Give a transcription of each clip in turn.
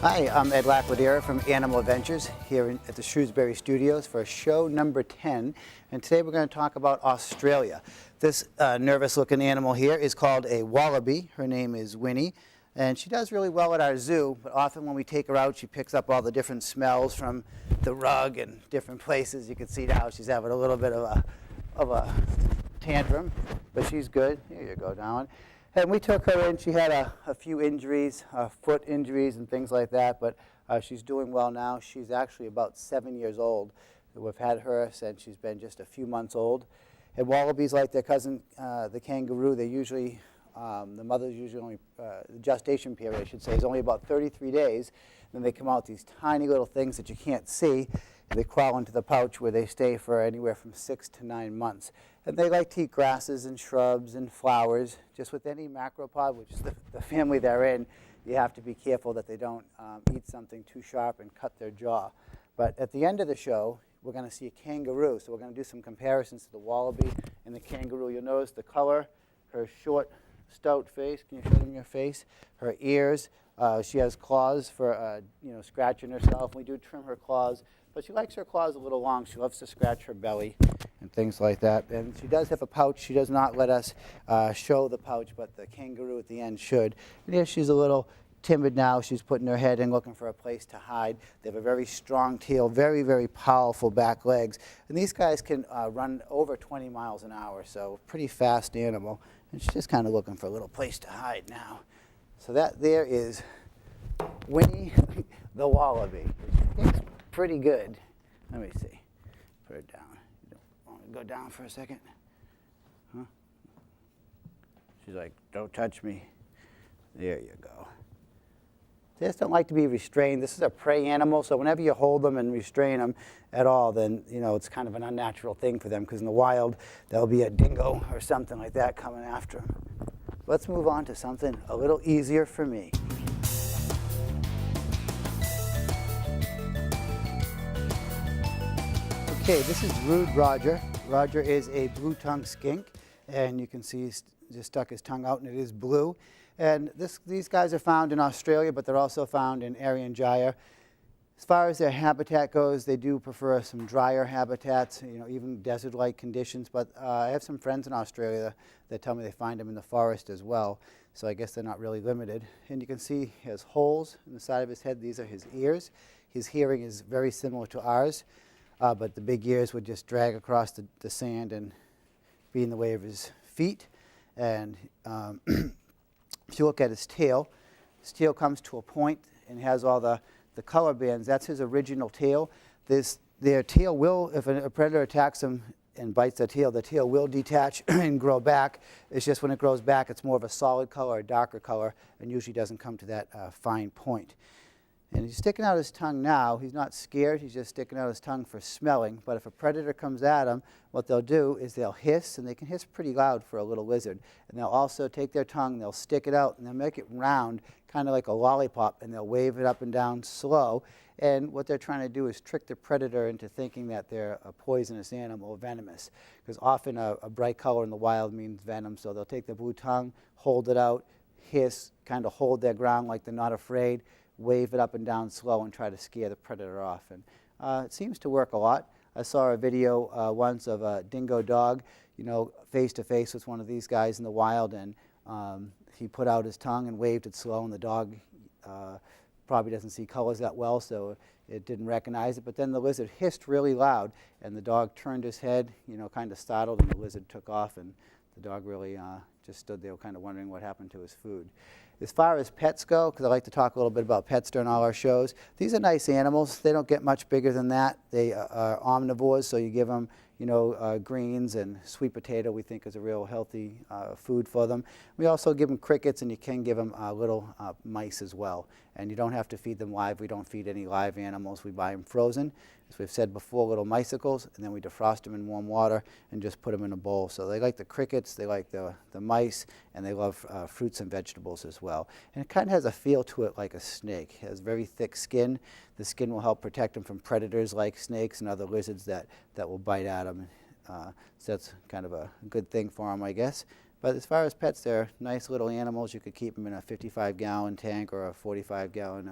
Hi, I'm Ed Laquadera from Animal Adventures here at the Shrewsbury Studios for show number 10. And today we're going to talk about Australia. This nervous-looking animal here is called a wallaby. Her name is Winnie. And she does really well at our zoo, but often when we take her out, she picks up all the different smells from the rug and different places. You can see now she's having a little bit of a tantrum, but she's good. Here you go, Darwin. And we took her in. She had a few injuries, foot injuries and things like that, but she's doing well now. She's actually about 7 years old. We've had her since she's been just a few months old. And wallabies, like their cousin, the kangaroo, they usually, the mother's usually only, the gestation period, I should say, is only about 33 days. Then they come out these tiny little things that you can't see, and they crawl into the pouch where they stay for anywhere from 6 to 9 months. And they like to eat grasses and shrubs and flowers. Just with any macropod, which is the family they're in, you have to be careful that they don't eat something too sharp and cut their jaw. But at the end of the show, we're going to see a kangaroo. So we're going to do some comparisons to the wallaby and the kangaroo. You'll notice the color, her short, stout face. Can you show them your face? Her ears. She has claws for scratching herself. We do trim her claws, but she likes her claws a little long. She loves to scratch her belly and things like that. And she does have a pouch. She does not let us show the pouch, but the kangaroo at the end should. And here she's a little timid now. She's putting her head in, looking for a place to hide. They have a very strong tail, very, very powerful back legs. And these guys can run over 20 miles an hour, so pretty fast animal. And she's just kind of looking for a little place to hide now. So that there is Winnie the wallaby. It's pretty good. Let me see. Put her down. You don't want to go down for a second? Huh? She's like, don't touch me. There you go. They just don't like to be restrained. This is a prey animal, so whenever you hold them and restrain them at all, then it's kind of an unnatural thing for them, because in the wild there'll be a dingo or something like that coming after them. Let's move on to something a little easier for me. Okay, this is Rude Roger. Roger is a blue-tongued skink, and you can see he's just stuck his tongue out, and it is blue. And these guys are found in Australia, but they're also found in Arian Gyre. As far as their habitat goes, they do prefer some drier habitats, even desert-like conditions. But I have some friends in Australia that tell me they find them in the forest as well. So I guess they're not really limited. And you can see he has holes in the side of his head. These are his ears. His hearing is very similar to ours, but the big ears would just drag across the sand and be in the way of his feet. And if you look at his tail comes to a point and has all the color bands. That's his original tail. Their tail will, if a predator attacks them and bites the tail will detach and grow back. It's just when it grows back, it's more of a solid color, a darker color, and usually doesn't come to that fine point. And he's sticking out his tongue now. He's not scared. He's just sticking out his tongue for smelling. But if a predator comes at him, what they'll do is they'll hiss, and they can hiss pretty loud for a little lizard. And they'll also take their tongue, they'll stick it out, and they'll make it round, kind of like a lollipop, and they'll wave it up and down slow. And what they're trying to do is trick the predator into thinking that they're a poisonous animal, venomous. Because often a bright color in the wild means venom. So they'll take the blue tongue, hold it out, hiss, kind of hold their ground like they're not afraid, wave it up and down slow and try to scare the predator off. And it seems to work a lot. I saw a video once of a dingo dog, face to face with one of these guys in the wild, and he put out his tongue and waved it slow, and the dog probably doesn't see colors that well, so it didn't recognize it. But then the lizard hissed really loud, and the dog turned his head, kind of startled, and the lizard took off, and the dog really just stood there kind of wondering what happened to his food. As far as pets go, because I like to talk a little bit about pets during all our shows, these are nice animals. They don't get much bigger than that. They are omnivores, so you give them greens and sweet potato, we think, is a real healthy food for them. We also give them crickets, and you can give them little mice as well. And you don't have to feed them live. We don't feed any live animals. We buy them frozen. As we've said before, little icicles, and then we defrost them in warm water and just put them in a bowl. So they like the crickets, they like the mice, and they love fruits and vegetables as well. And it kind of has a feel to it like a snake. It has very thick skin. The skin will help protect them from predators like snakes and other lizards that will bite at them. So that's kind of a good thing for them, I guess. But as far as pets, they're nice little animals. You could keep them in a 55-gallon tank or a 45-gallon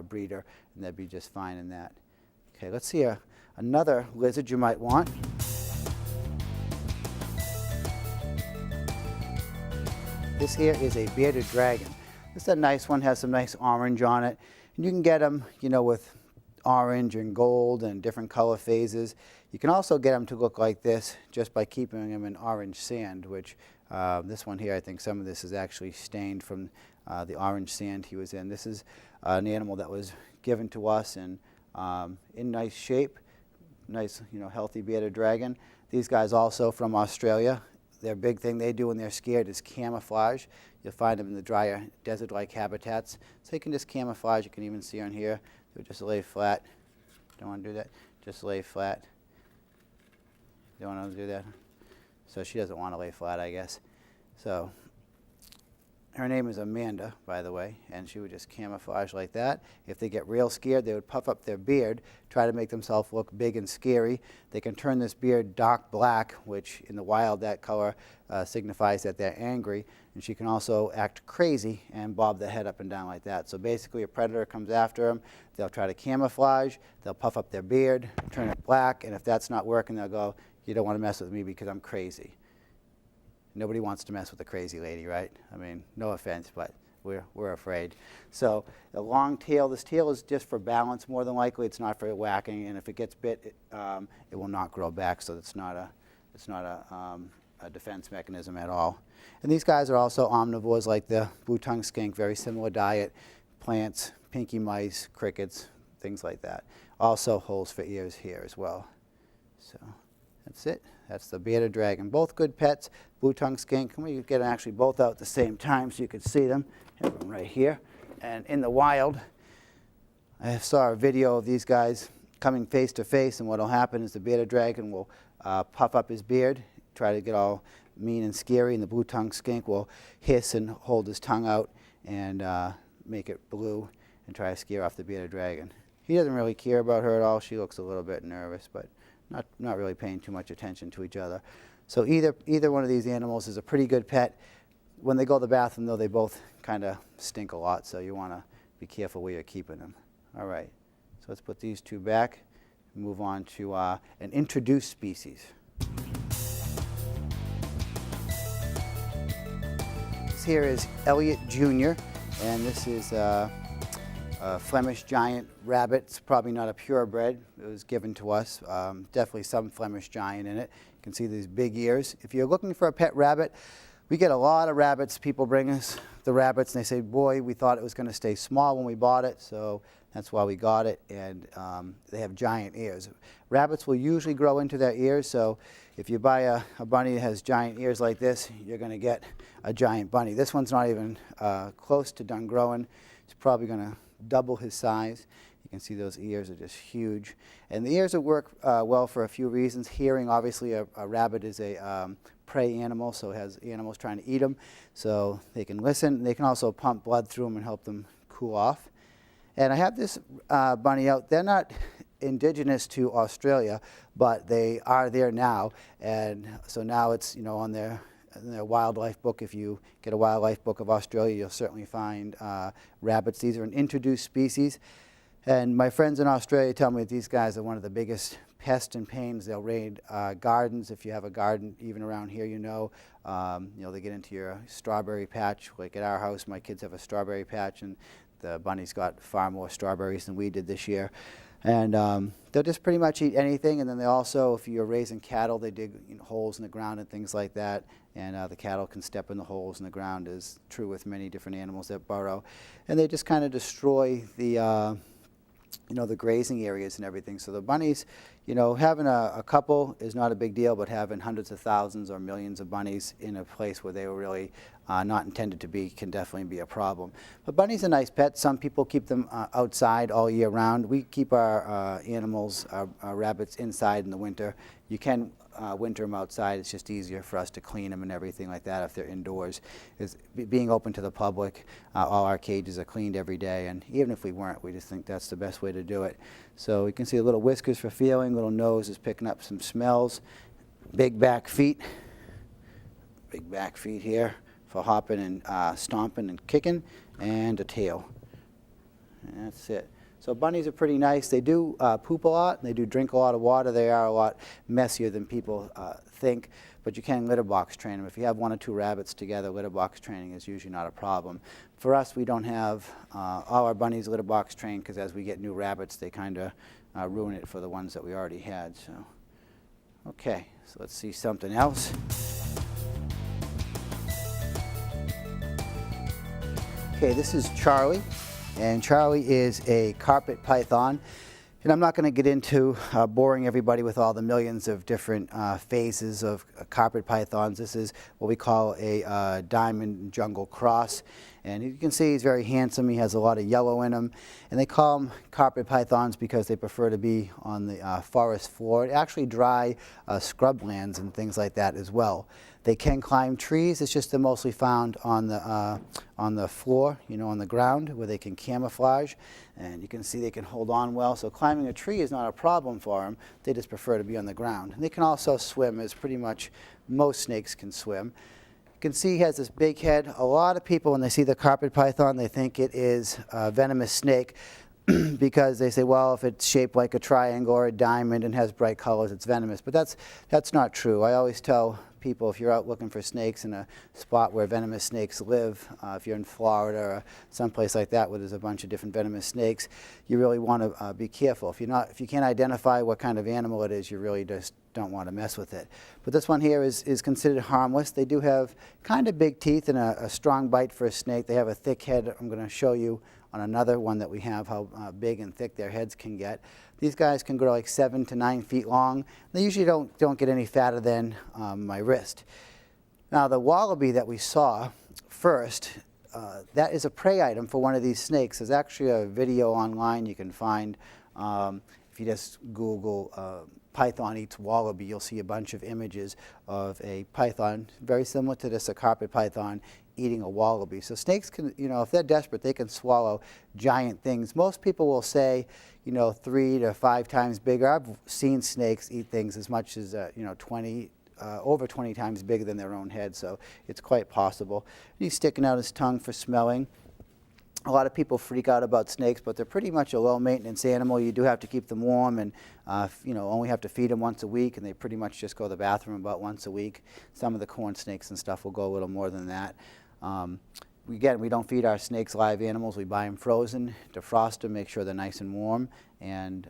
breeder, and they'd be just fine in that. Okay, let's see another lizard you might want. This here is a bearded dragon. This is a nice one, has some nice orange on it. And you can get them, you know, with orange and gold and different color phases. You can also get them to look like this just by keeping them in orange sand, which this one here, I think some of this is actually stained from the orange sand he was in. This is an animal that was given to us and in nice shape, nice, you know, healthy bearded dragon. These guys also from Australia. Their big thing they do when they're scared is camouflage. You'll find them in the drier desert-like habitats. So you can just camouflage. You can even see on here, they'll just lay flat. Don't want to do that. Just lay flat. Don't want to do that. So she doesn't want to lay flat, I guess. So her name is Amanda, by the way, and she would just camouflage like that. If they get real scared, they would puff up their beard, try to make themselves look big and scary. They can turn this beard dark black, which in the wild, that color signifies that they're angry. And she can also act crazy and bob the head up and down like that. So basically, a predator comes after them. They'll try to camouflage. They'll puff up their beard, turn it black, and if that's not working, they'll go, "You don't want to mess with me because I'm crazy." Nobody wants to mess with a crazy lady, right? I mean, no offense, but we're afraid. So a long tail, this tail is just for balance more than likely. It's not for whacking, and if it gets bit, it will not grow back, so it's not a defense mechanism at all. And these guys are also omnivores like the blue-tongued skink, very similar diet, plants, pinky mice, crickets, things like that. Also holes for ears here as well. So that's it. That's the bearded dragon. Both good pets, blue-tongued skink. Let me get them actually both out at the same time so you can see them. I have them right here. And in the wild, I saw a video of these guys coming face to face, and what will happen is the bearded dragon will puff up his beard, try to get all mean and scary, and the blue-tongued skink will hiss and hold his tongue out and make it blue and try to scare off the bearded dragon. He doesn't really care about her at all. She looks a little bit nervous, but not really paying too much attention to each other. So either one of these animals is a pretty good pet. When they go to the bathroom, though, they both kind of stink a lot, so you want to be careful where you're keeping them. All right, so let's put these two back and move on to an introduced species. This here is Elliot Jr., and this is Flemish giant rabbit. It's probably not a purebred. It was given to us. Definitely some Flemish giant in it. You can see these big ears. If you're looking for a pet rabbit, we get a lot of rabbits. People bring us the rabbits and they say, boy, we thought it was going to stay small when we bought it, so that's why we got it. And they have giant ears. Rabbits will usually grow into their ears, so if you buy a bunny that has giant ears like this, you're going to get a giant bunny. This one's not even close to done growing. It's probably going to double his size. You can see those ears are just huge. And the ears will work well for a few reasons. Hearing, obviously, a rabbit is a prey animal, so it has animals trying to eat them. So they can listen. They can also pump blood through them and help them cool off. And I have this bunny out. They're not indigenous to Australia, but they are there now. And so now it's, you know, on their wildlife book. If you get a wildlife book of Australia, you'll certainly find rabbits. These are an introduced species. And my friends in Australia tell me that these guys are one of the biggest pests and pains. They'll raid gardens. If you have a garden, even around here, you know, they get into your strawberry patch. Like at our house, my kids have a strawberry patch, and the bunnies got far more strawberries than we did this year. And they'll just pretty much eat anything. And then they also, if you're raising cattle, they dig holes in the ground and things like that. And the cattle can step in the holes in the ground, is true with many different animals that burrow. And they just kind of destroy the the grazing areas and everything. So the bunnies, having a couple is not a big deal, but having hundreds of thousands or millions of bunnies in a place where they were really not intended to be can definitely be a problem. But bunnies are nice pets. Some people keep them outside all year round. We keep our animals, our rabbits, inside in the winter. You can winter them outside. It's just easier for us to clean them and everything like that if they're indoors. Being open to the public, all our cages are cleaned every day, and even if we weren't, we just think that's the best way to do it. So you can see the little whiskers for feeling, little nose is picking up some smells, big back feet here for hopping and stomping and kicking, and a tail. And that's it. So bunnies are pretty nice. They do poop a lot, and they do drink a lot of water. They are a lot messier than people think, but you can litter box train them. If you have 1 or 2 rabbits together, litter box training is usually not a problem. For us, we don't have all our bunnies litter box trained, because as we get new rabbits, they kind of ruin it for the ones that we already had. So, okay, so let's see something else. Okay, this is Charlie, and Charlie is a carpet python. And I'm not going to get into boring everybody with all the millions of different phases of carpet pythons. This is what we call a diamond jungle cross. And you can see he's very handsome. He has a lot of yellow in him. And they call them carpet pythons because they prefer to be on the forest floor, actually dry scrublands and things like that as well. They can climb trees. It's just they're mostly found on the floor, you know, on the ground, where they can camouflage. And you can see they can hold on well. So climbing a tree is not a problem for them. They just prefer to be on the ground. And they can also swim, as pretty much most snakes can swim. You can see he has this big head. A lot of people, when they see the carpet python, they think it is a venomous snake because they say, well, if it's shaped like a triangle or a diamond and has bright colors, it's venomous. But that's not true. I always tell people, if you're out looking for snakes in a spot where venomous snakes live, if you're in Florida or someplace like that where there's a bunch of different venomous snakes, you really want to be careful. If you can't identify what kind of animal it is, you really just don't want to mess with it. But this one here is considered harmless. They do have kind of big teeth and a strong bite for a snake. They have a thick head. I'm going to show you on another one that we have how big and thick their heads can get. These guys can grow like 7 to 9 feet long. They usually don't get any fatter than my wrist. Now the wallaby that we saw first, that is a prey item for one of these snakes. There's actually a video online you can find. If you just Google python eats wallaby, you'll see a bunch of images of a python, very similar to this, a carpet python, eating a wallaby. So snakes can, you know, if they're desperate, they can swallow giant things. Most people will say, you know, 3 to 5 times bigger. I've seen snakes eat things as much as, you know, over 20 times bigger than their own head, so it's quite possible. And he's sticking out his tongue for smelling. A lot of people freak out about snakes, but they're pretty much a low-maintenance animal. You do have to keep them warm, and you know, only have to feed them once a week, and they pretty much just go to the bathroom about once a week. Some of the corn snakes and stuff will go a little more than that. Again, we don't feed our snakes live animals. We buy them frozen, defrost them, make sure they're nice and warm, and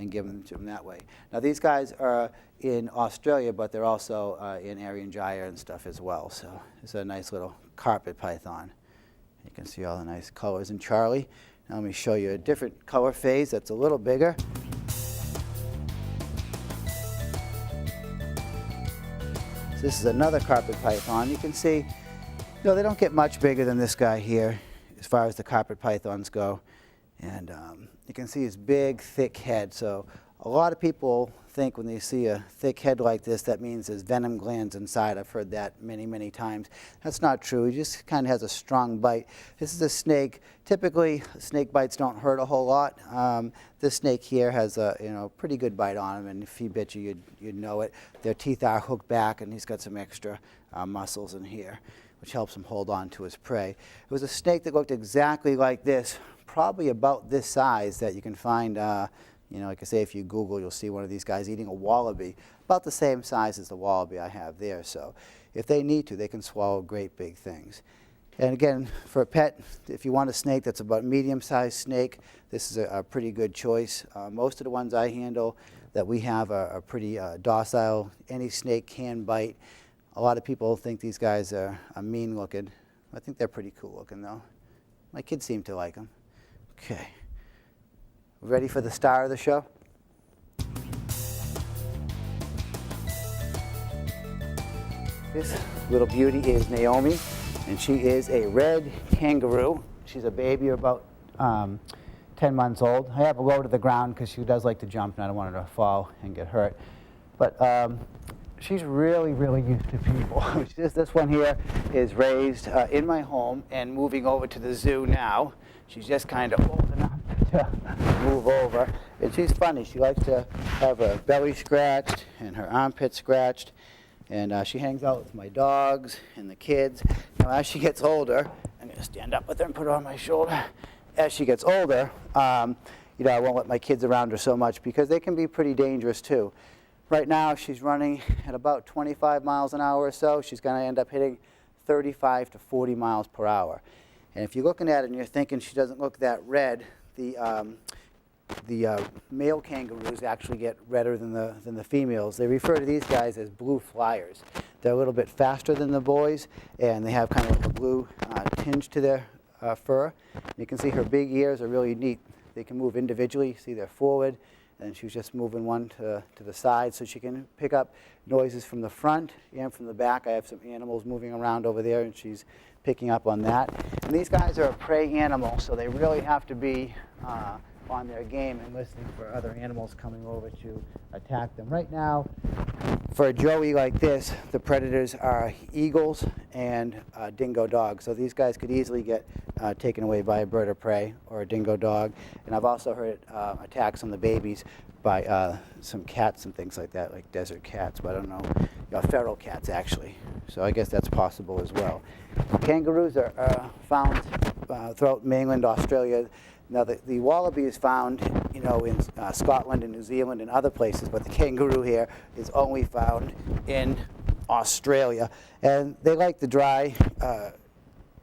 give them to them that way. Now these guys are in Australia, but they're also in Irian Jaya and stuff as well. So it's a nice little carpet python. You can see all the nice colors in Charlie. Now let me show you a different color phase that's a little bigger. So this is another carpet python. You can see, you know, they don't get much bigger than this guy here as far as the carpet pythons go. And you can see his big, thick head. So a lot of people think when they see a thick head like this, that means there's venom glands inside. I've heard that many, many times. That's not true. He just kind of has a strong bite. This is a snake. Typically, snake bites don't hurt a whole lot. This snake here has a, you know, pretty good bite on him, and if he bit you, you'd know it. Their teeth are hooked back, and he's got some extra muscles in here, which helps him hold on to his prey. It was a snake that looked exactly like this, probably about this size, that you can find, you know, like I say, if you Google, you'll see one of these guys eating a wallaby, about the same size as the wallaby I have there. So if they need to, they can swallow great big things. And again, for a pet, if you want a snake that's about medium-sized snake, this is a pretty good choice. Most of the ones I handle that we have are pretty docile. Any snake can bite. A lot of people think these guys are mean looking. I think they're pretty cool looking though. My kids seem to like them. Okay. Ready for the star of the show? This little beauty is Naomi, and she is a red kangaroo. She's a baby, about 10 months old. I have her low to the ground because she does like to jump, and I don't want her to fall and get hurt. But she's really, really used to people. This one here is raised in my home and moving over to the zoo now. She's just kind of old enough to move over. And she's funny. She likes to have her belly scratched and her armpit scratched. And she hangs out with my dogs and the kids. Now, as she gets older, I'm going to stand up with her and put her on my shoulder. as she gets older, you know, I won't let my kids around her so much because they can be pretty dangerous too. Right now, she's running at about 25 miles an hour or so. She's going to end up hitting 35 to 40 miles per hour. And if you're looking at it and you're thinking she doesn't look that red, the male kangaroos actually get redder than the females. They refer to these guys as blue flyers. They're a little bit faster than the boys, and they have kind of like a blue tinge to their fur. You can see her big ears are really neat. They can move individually. See, they're forward, and she's just moving one to the side so she can pick up noises from the front and from the back. I have some animals moving around over there, and she's picking up on that. And these guys are a prey animal, so they really have to be on their game and listening for other animals coming over to attack them. Right now, for a joey like this, the predators are eagles and dingo dogs. So these guys could easily get taken away by a bird of prey or a dingo dog. And I've also heard attacks on the babies by some cats and things like that, like desert cats, but I don't know, feral cats actually. So I guess that's possible as well. Kangaroos are found throughout mainland Australia. Now, the wallaby is found, you know, in Scotland and New Zealand and other places, but the kangaroo here is only found in Australia. And they like the dry,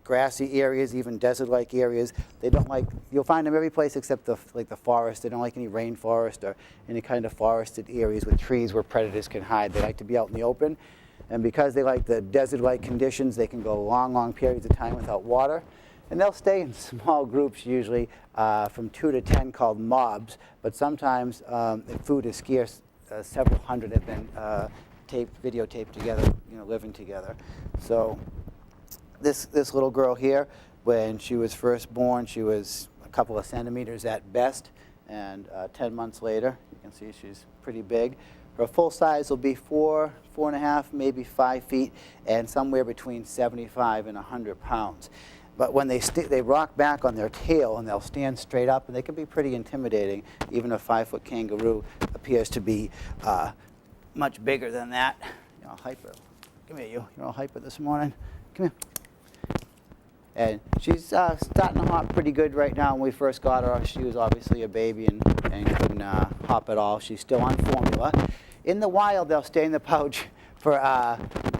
grassy areas, even desert-like areas. They don't like, you'll find them every place except the forest. They don't like any rainforest or any kind of forested areas with trees where predators can hide. They like to be out in the open. And because they like the desert-like conditions, they can go long, long periods of time without water. And they'll stay in small groups, usually from 2 to 10, called mobs. But sometimes, if food is scarce, several hundred have been videotaped together, you know, living together. So this little girl here, when she was first born, she was a couple of centimeters at best. And 10 months later, you can see she's pretty big. Her full size will be 4.5, maybe 5 feet, and somewhere between 75 and 100 pounds. But when they rock back on their tail and they'll stand straight up, and they can be pretty intimidating. Even a 5-foot kangaroo appears to be much bigger than that. You know, hyper. Come here, you. You're all hyper this morning. Come here. And she's starting to hop pretty good right now. When we first got her, she was obviously a baby and couldn't hop at all. She's still on formula. In the wild, they'll stay in the pouch for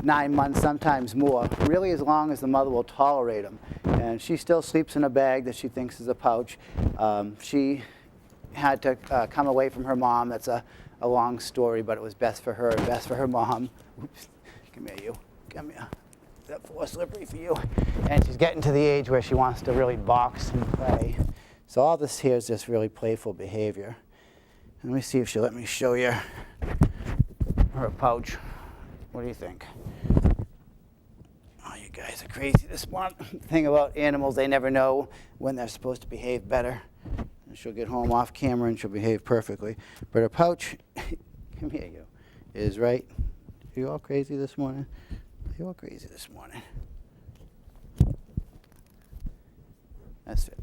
9 months, sometimes more, really as long as the mother will tolerate them. And she still sleeps in a bag that she thinks is a pouch. She had to come away from her mom. That's a long story, but it was best for her and best for her mom. Oops, come here, you. Come here. That floor's slippery for you. And she's getting to the age where she wants to really box and play. So all this here is just really playful behavior. Let me see if she'll let me show you her pouch. What do you think? Oh, you guys are crazy. This one thing about animals, they never know when they're supposed to behave better. And she'll get home off camera and she'll behave perfectly. But her pouch, come here, you, is right. Are you all crazy this morning? Are you all crazy this morning? That's it.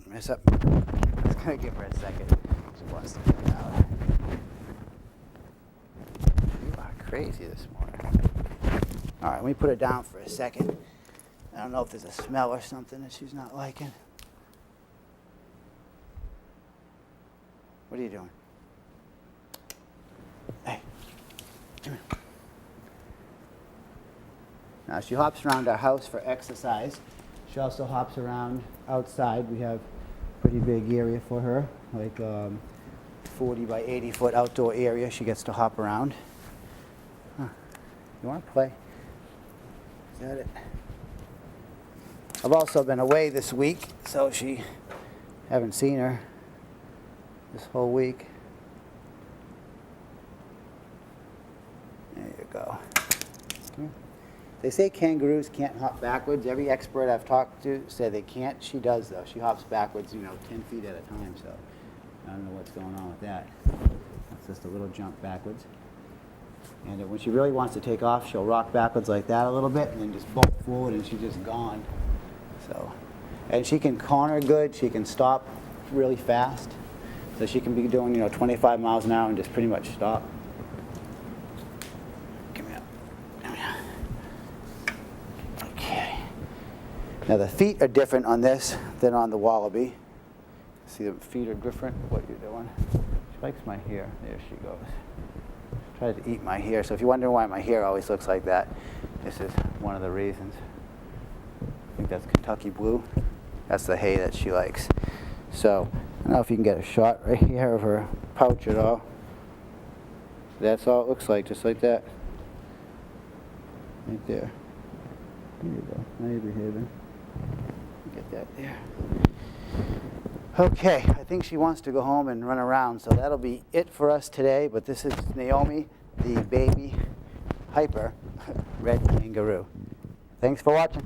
Mess up. I was going to give her a second. She wants to get out. You are crazy this morning. All right, let me put her down for a second. I don't know if there's a smell or something that she's not liking. What are you doing? Hey, come here. Now, she hops around our house for exercise. She also hops around outside. We have a pretty big area for her, like 40 by 80 foot outdoor area she gets to hop around. Huh. You want to play? Is that it? I've also been away this week, so she haven't seen her this whole week. There you go. They say kangaroos can't hop backwards. Every expert I've talked to said they can't. She does, though. She hops backwards, 10 feet at a time, so I don't know what's going on with that. That's just a little jump backwards. And when she really wants to take off, she'll rock backwards like that a little bit and then just bolt forward and she's just gone. So, and she can corner good. She can stop really fast. So she can be doing, 25 miles an hour and just pretty much stop. Come here. Come here. Okay. Now the feet are different on this than on the wallaby. See, the feet are different. What you're doing? She likes my hair. There she goes. Tries to eat my hair. So if you're wondering why my hair always looks like that, this is one of the reasons. I think that's Kentucky blue. That's the hay that she likes. So I don't know if you can get a shot right here of her pouch at all. That's all it looks like, just like that. Right there. There you go. Now you're behaving. Get that there. Okay, I think she wants to go home and run around, so that'll be it for us today. But this is Naomi, the baby hyper red kangaroo. Thanks for watching.